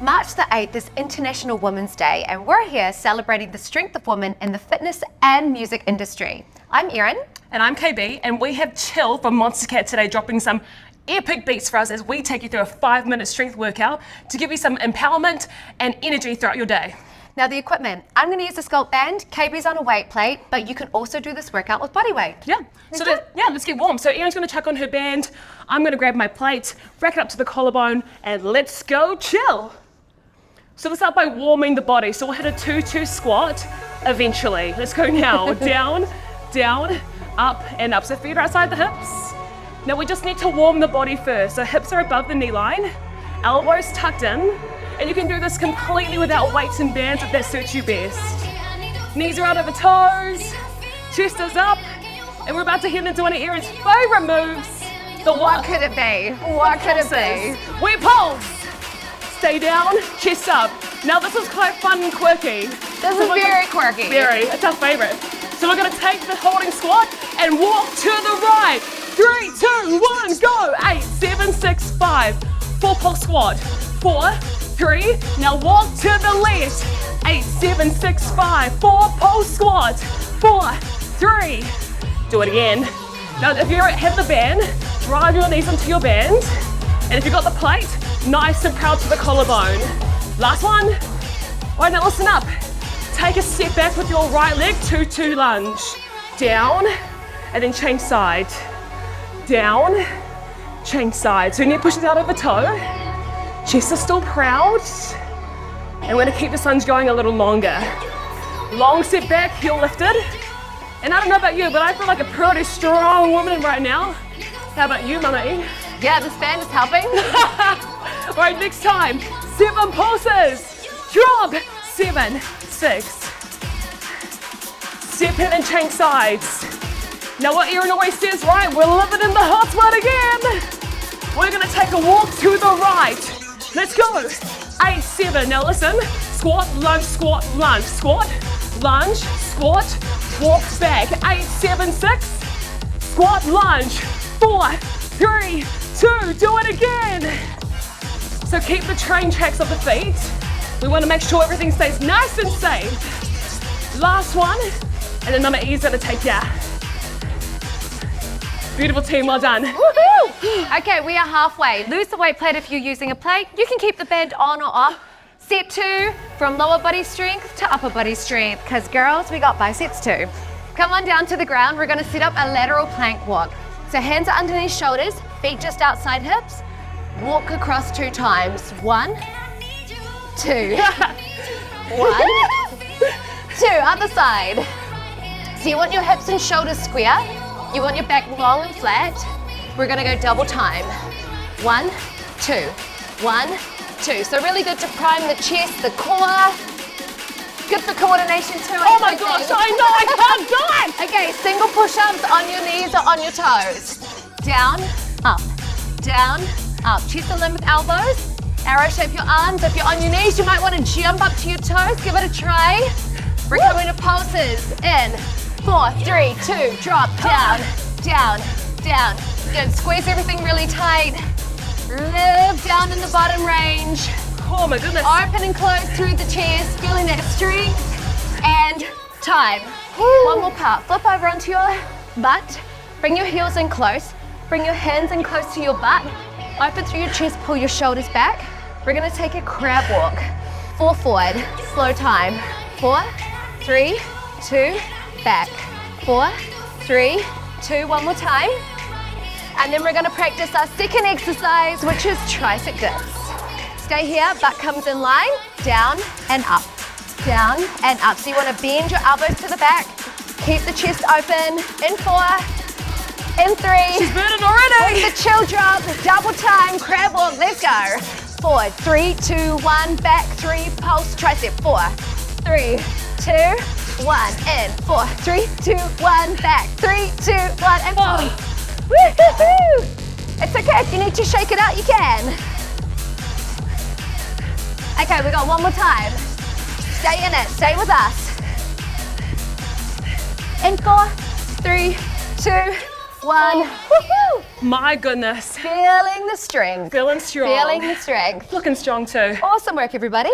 March the 8th is International Women's Day, and we're here celebrating the strength of women in the fitness and music industry. I'm Erin. And I'm KB, and we have Chill from Monster Cat today dropping some epic beats for us as we take you through a 5-minute strength workout to give you some empowerment and energy throughout your day. Now the equipment, I'm going to use a sculpt band, KB's on a weight plate, but you can also do this workout with body weight. Yeah, let's get warm. So Erin's going to chuck on her band, I'm going to grab my plate, rack it up to the collarbone, and let's go chill. So let's start by warming the body. So we'll hit a 2-2 squat eventually. Let's go now, down, down, up and up. So feet are outside the hips. Now we just need to warm the body first. So hips are above the knee line, elbows tucked in, and you can do this completely without weights and bands if that suits you best. Knees are out over toes, chest is up, and we're about to head into one of Erin's favorite moves. What could it be? What could it be? We pulse. Stay down, chest up. Now this is quite fun and quirky. This is very quirky. Very, it's our favorite. So we're gonna take the holding squat and walk to the right. 3, 2, 1, go. 8, 7, 6, 5. 4 pulse squat. 4, 3. Now walk to the left. 8, 7, 6, 5. 4 pulse squat. 4, 3. Do it again. Now if you have the band, drive your knees into your band. And if you've got the plate, nice and proud to the collarbone. Last one. All right, now listen up. Take a step back with your right leg, 2-2 lunge. Down, and then change side. Down, change side. So knee pushes out over toe. Chest is still proud. And we're gonna keep this lunge going a little longer. Long step back, heel lifted. And I don't know about you, but I feel like a pretty strong woman right now. How about you, Mummy? Yeah, this band is helping. All right, next time, 7 pulses. Drop, 7, 6. Step in and change sides. Now what Erin always says, right, we're living in the hot spot again. We're gonna take a walk to the right. Let's go. 8, 7, now listen. Squat, lunge, squat, lunge, squat, walk back. 8, 7, 6. Squat, lunge, 4, 3, 2, do it again. So keep the train tracks of the feet. We want to make sure everything stays nice and safe. Last one, and then Mama E's gonna take ya. Beautiful team, well done. Woohoo! Okay, we are halfway. Lose the weight plate if you're using a plate. You can keep the band on or off. Step 2, from lower body strength to upper body strength, because girls, we got biceps too. Come on down to the ground. We're gonna set up a lateral plank walk. So hands are underneath shoulders, feet just outside hips. Walk across 2 times. 1, 2. 1, 2, other side. So you want your hips and shoulders square. You want your back long and flat. We're gonna go double time. 1, 2, 1, 2. So really good to prime the chest, the core. Good for coordination too. Oh my gosh, I know, I can't do it! Okay, single push-ups on your knees or on your toes. Down, up, down, up. Chest aligned with elbows. Arrow shape your arms. If you're on your knees, you might want to jump up to your toes. Give it a try. We're coming to pulses. In, 4, 3, 2, drop, down, down, down. Good, squeeze everything really tight. Live down in the bottom range. Oh my goodness. Open and close through the chest, feeling that strength. And time. One more part. Flip over onto your butt. Bring your heels in close. Bring your hands in close to your butt. Open through your chest, pull your shoulders back. We're gonna take a crab walk. 4 forward, slow time. 4, 3, 2, back. 4, 3, 2, one more time. And then we're gonna practice our second exercise, which is tricep dips. Stay here, butt comes in line, down and up, down and up. So you wanna bend your elbows to the back, keep the chest open. In 4, in 3. She's burning already. With the chill drop, double time, crab walk, let's go. Forward, 3, 2, 1, back, 3, pulse, tricep, 4, 3, 2, 1, in, 4, 3, 2, 1, back, 3, 2, 1, and 4. Woo-hoo-hoo! It's okay, if you need to shake it out, you can. Okay, we got one more time. Stay in it, stay with us. In 4, 3, 2, one. Woohoo! My goodness. Feeling the strength. Feeling strong. Feeling the strength. Looking strong too. Awesome work, everybody.